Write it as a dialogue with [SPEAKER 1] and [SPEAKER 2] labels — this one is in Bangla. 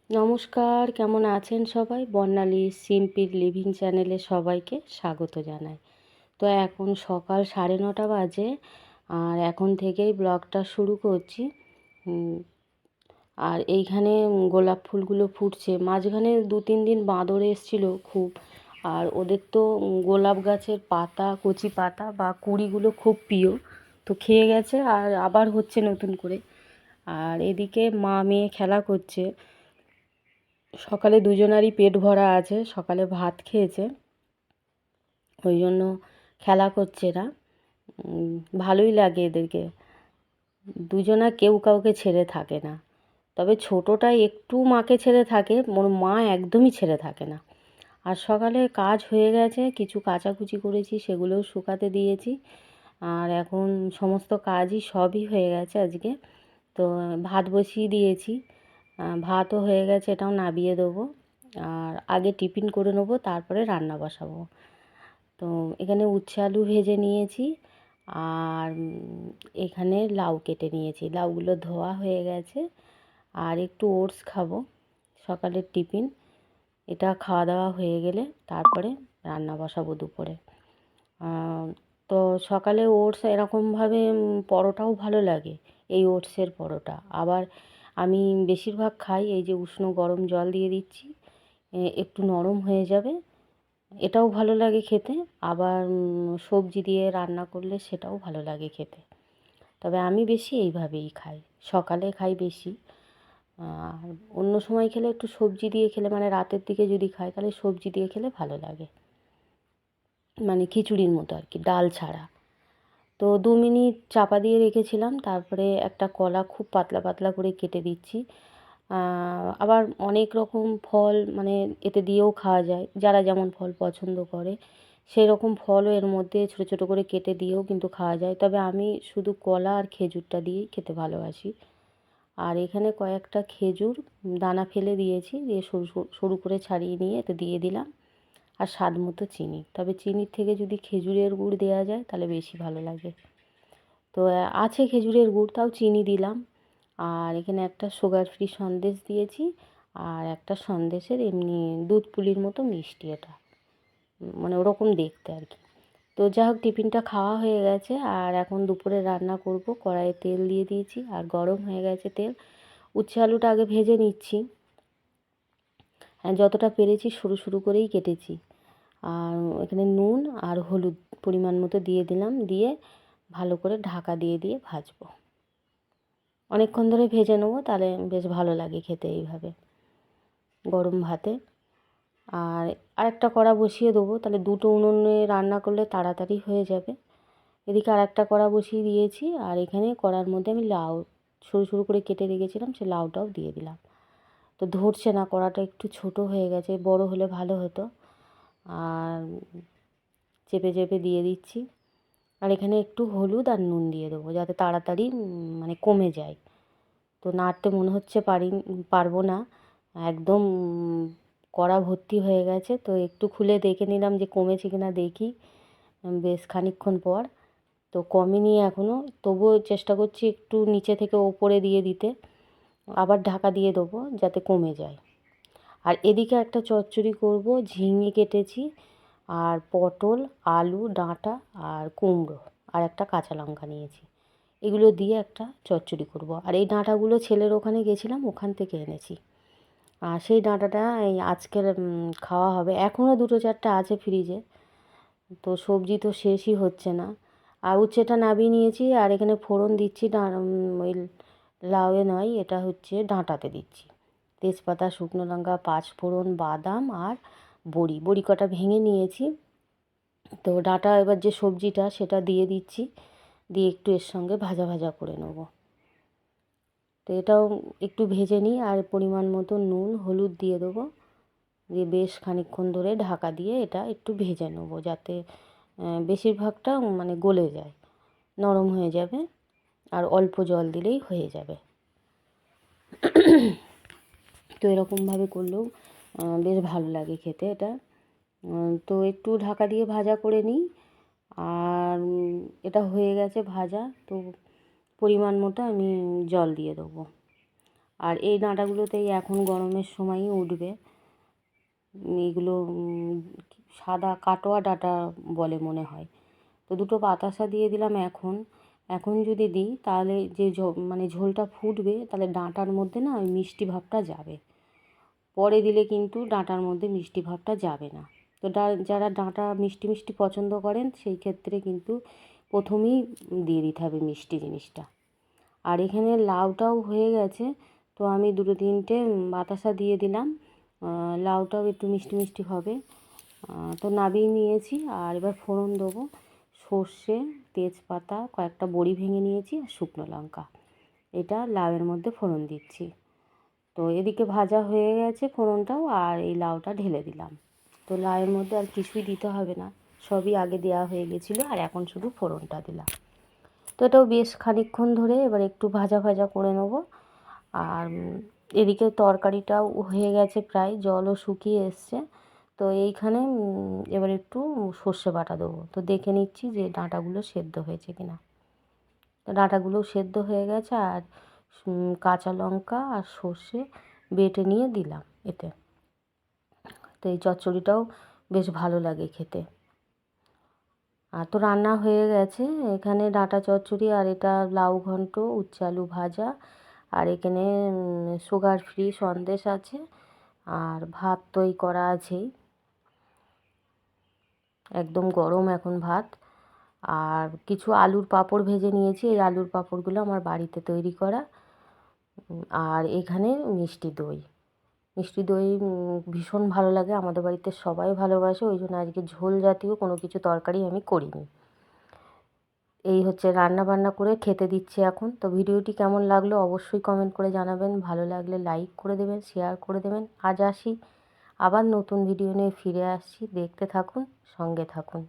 [SPEAKER 1] নমস্কার, কেমন আছেন সবাই? বর্ণালী সিম্পল লিভিং চ্যানেলে সবাইকে স্বাগত জানাই। তো এখন সকাল 9:30 বাজে, আর এখন থেকেই ব্লগটা শুরু করছি। উম, আর এইখানে গোলাপ ফুলগুলো ফুটছে। মাঝখানে 2-3 দিন বাঁদর এসেছিলো খুব, আর ওদের তো গোলাপ গাছের পাতা, কচি পাতা বা কুঁড়িগুলো খুব প্রিয়, তো খেয়ে গেছে আর আবার হচ্ছে নতুন করে। আর এদিকে মা মেয়ে খেলা করছে। সকালে দুজনারই পেট ভরা আছে, সকালে ভাত খেয়েছে, ওই জন্য খেলা করছে এরা। ভালোই লাগে এদেরকে। দুজনা কেউ কাউকে ছেড়ে থাকে না, তবে ছোটোটা একটু মাকে ছেড়ে থাকে, ওর মা একদমই ছেড়ে থাকে না। আর সকালে কাজ হয়ে গেছে, কিছু কাচাকুচি করেছি, সেগুলোও শুকাতে দিয়েছি। আর এখন সমস্ত কাজই সবই হয়ে গেছে আজকে। তো ভাত বসিয়ে দিয়েছি, ভাতও হয়ে গেছে, এটাও নামিয়ে দেবো। আর আগে টিফিন করে নেবো, তারপরে রান্না বসাবো। তো এখানে উচ্ছে আলু ভেজে নিয়েছি, আর এখানে লাউ কেটে নিয়েছি, লাউগুলো ধোয়া হয়ে গেছে। আর একটু ওটস খাবো, সকালের টিফিন। এটা খাওয়া দাওয়া হয়ে গেলে তারপরে রান্না বসাবো দুপুরে। তো সকালে ওটস এরকমভাবে পরোটাও ভালো লাগে, এই ওটসের পরোটা। আবার আমি বেশিরভাগ খাই এই যে উষ্ণ গরম জল দিয়ে দিচ্ছি, একটু নরম হয়ে যাবে, এটাও ভালো লাগে খেতে। আবার সবজি দিয়ে রান্না করলে সেটাও ভালো লাগে খেতে। তবে আমি বেশি এইভাবেই খাই, সকালে খাই বেশি। আর অন্য সময় খেলে একটু সবজি দিয়ে খেলে, মানে রাতের দিকে যদি খাই তাহলে সবজি দিয়ে খেলে ভালো লাগে, মানে খিচুড়ির মতো আর কি, ডাল ছাড়া। তো 2 মিনিট চাপা দিয়ে রেখেছিলাম, তারপরে একটা কলা খুব পাতলা পাতলা করে কেটে দিচ্ছি। আবার অনেক রকম ফল মানে এতে দিয়েও খাওয়া যায়, যারা যেমন ফল পছন্দ করে সেই রকম ফলও এর মধ্যে ছোটো ছোটো করে কেটে দিয়েও কিন্তু খাওয়া যায়, তবে আমি শুধু কলা আর খেজুরটা দিয়েই খেতে ভালোবাসি। আর এখানে কয়েকটা খেজুর দানা ফেলে দিয়েছি, দিয়ে সরু সরু করে ছাড়িয়ে নিয়ে এতে দিয়ে দিলাম। আর স্বাদ মতো চিনি, তবে চিনির থেকে যদি খেজুরের গুড় দেওয়া যায় তাহলে বেশি ভালো লাগে। তো আছে খেজুরের গুড়, তাও চিনি দিলাম। আর এখানে একটা সুগার ফ্রি সন্দেশ দিয়েছি, আর একটা সন্দেশের এমনি দুধ পুলির মতো মিষ্টি, এটা মানে ওরকম দেখতে আর কি। তো যা হোক, টিফিনটা খাওয়া হয়ে গেছে, আর এখন দুপুরে রান্না করব। কড়াইয়ে তেল দিয়ে দিয়েছি আর গরম হয়ে গেছে তেল। উচ্ছে আলুটা আগে ভেজে নিচ্ছি, যতটা পেরেছি সরু সরু করেই কেটেছি। আর এখানে নুন আর হলুদ পরিমাণ মতো দিয়ে দিলাম, দিয়ে ভালো করে ঢাকা দিয়ে দিয়ে ভাজবো। অনেকক্ষণ ধরে ভেজে নেবো, তাহলে বেশ ভালো লাগে খেতে এইভাবে গরম ভাতে। আর আরেকটা কড়া বসিয়ে দেবো, তাহলে দুটো উনুনে রান্না করলে তাড়াতাড়ি হয়ে যাবে। এদিকে আরেকটা কড়া বসিয়ে দিয়েছি, আর এখানে কড়ার মধ্যে আমি লাউ সরু সরু করে কেটে রেখেছিলাম, সে লাউটাও দিয়ে দিলাম। তো ধরছে না, কড়াটা একটু ছোট হয়ে গেছে, বড় হলে ভালো হতো। আর চেপে চেপে দিয়ে দিচ্ছি। আর এখানে একটু হলুদ আর নুন দিয়ে দেবো, যাতে তাড়াতাড়ি মানে কমে যায়। তো নাড়তে মনে হচ্ছে পারবো না, একদম কড়া ভর্তি হয়ে গেছে। তো একটু খুলে দেখে নিলাম যে কমেছে কিনা দেখি, বেশ খানিকক্ষণ পর। তো কমেনি এখনও, তবুও চেষ্টা করছি একটু নিচে থেকে ওপরে দিয়ে দিতে। আবার ঢাকা দিয়ে দেবো যাতে কমে যায়। আর এদিকে একটা চচ্চড়ি করব, ঝিঙে কেটেছি, আর পটল, আলু ডাঁটা, আর কুমড়ো, আর একটা কাঁচা লঙ্কা নিয়েছি। এগুলো দিয়ে একটা চচ্চড়ি করব। আর এই ডাঁটাগুলো ছেলের ওখানে গেছিলাম, ওখান থেকে এনেছি। আর সেই ডাঁটাটা এই আজকের খাওয়া হবে। এখনও 2-4টা আছে ফ্রিজে, তো সবজি তো শেষই হচ্ছে না। আর উচ্ছেটা নামিয়ে নিয়েছি, আর এখানে ফোড়ন দিচ্ছি, ওই লাউয়ে নয়, এটা হচ্ছে ডাঁটাতে দিচ্ছি। তেজপাতা, শুকনো লঙ্কা, পাঁচফোড়ন, বাদাম আর বড়ি কটা ভেঙে নিয়েছি। তো ডাঁটা এবার যে সবজিটা সেটা দিয়ে দিচ্ছি, দিয়ে একটু এর সঙ্গে ভাজা ভাজা করে নেব। তো এটাও একটু ভেজে নিই, আর পরিমাণ মতো নুন হলুদ দিয়ে দেবো, দিয়ে বেশ খানিকক্ষণ ধরে ঢাকা দিয়ে এটা একটু ভেজে নেব, যাতে বেশিরভাগটা মানে গলে যায়, নরম হয়ে যাবে। আর অল্প জল দিলেই হয়ে যাবে। তো এরকমভাবে করলেও বেশ ভালো লাগে খেতে এটা। তো একটু ঢাকা দিয়ে ভাজা করে নিই। আর এটা হয়ে গেছে ভাজা, তো পরিমাণ মতো আমি জল দিয়ে দেবো। আর এই ডাঁটাগুলোতেই এখন গরমের সময়ই উঠবে। এইগুলো সাদা কাটোয়া ডাঁটা বলে মনে হয়। তো দুটো বাতাসা দিয়ে দিলাম। এখন যদি দিই তাহলে যে মানে ঝোলটা ফুটবে, তাহলে ডাঁটার মধ্যে না ওই মিষ্টি ভাবটা যাবে। পরে দিলে কিন্তু ডাঁটার মধ্যে মিষ্টি ভাবটা যাবে না। তো যারা ডাঁটা মিষ্টি মিষ্টি পছন্দ করেন সেই ক্ষেত্রে কিন্তু প্রথমেই দিয়ে দিতে হবে মিষ্টি জিনিসটা। আর এখানে লাউটাও হয়ে গেছে, তো আমি দুটো তিনটে বাতাসা দিয়ে দিলাম। লাউটাও একটু মিষ্টি মিষ্টি হবে। তো নাবিয়ে নিয়েছি। আর এবার ফোড়ন দেবো। সর্ষে, তেজপাতা, কয়েকটা বড়ি ভেঙে নিয়েছি আর শুকনো লঙ্কা, এটা লাউয়ের মধ্যে ফোড়ন দিচ্ছি। তো এদিকে ভাজা হয়ে গেছে ফোড়নটাও, আর এই লাউটা ঢেলে দিলাম। তো লাউয়ের মধ্যে আর কিছুই দিতে হবে না, সবই আগে দেওয়া হয়ে গেছিলো, আর এখন শুধু ফোড়নটা দিলাম। তো এটাও বেশ খানিকক্ষণ ধরে এবার একটু ভাজা ভাজা করে নেবো। আর এদিকে তরকারিটাও হয়ে গেছে, প্রায় জলও শুকিয়ে এসছে। তো এইখানে এবার একটু সর্ষে বাটা দেবো। তো দেখে নিচ্ছি যে ডাঁটাগুলো সেদ্ধ হয়েছে কিনা। তো ডাঁটাগুলো সেদ্ধ হয়ে গেছে, আর কাঁচা লঙ্কা আর সর্ষে বেটে নিয়ে দিলাম এতে। তো এই চচ্চড়িটাও বেশ ভালো লাগে খেতে। আর তো রান্না হয়ে গেছে। এখানে ডাঁটা চচ্চড়ি, আর এটা লাউ ঘন্ট, উচ্ছে আলু ভাজা, আর এখানে সুগার ফ্রি সন্দেশ আছে, আর ভাত তো এই করা আছেই, একদম গরম এখন ভাত। আর কিছু আলুর পাঁপড় ভেজে নিয়েছি, এই আলুর পাঁপড়গুলো আমার বাড়িতে তৈরি করা। আর এখানে মিষ্টি দই। মিষ্টি দই ভীষণ ভালো লাগে, আমাদের বাড়িতে সবাই ভালোবাসে, ওই জন্য আজকে ঝোল জাতীয় কোনো কিছু তরকারি আমি করিনি। এই হচ্ছে রান্না বান্না করে খেতে দিচ্ছি এখন। তো ভিডিওটি কেমন লাগলো অবশ্যই কমেন্ট করে জানাবেন, ভালো লাগলে লাইক করে দেবেন, শেয়ার করে দেবেন। আজ আসি, আবার নতুন ভিডিও নিয়ে ফিরে আসছি, দেখতে থাকুন, সঙ্গে থাকুন।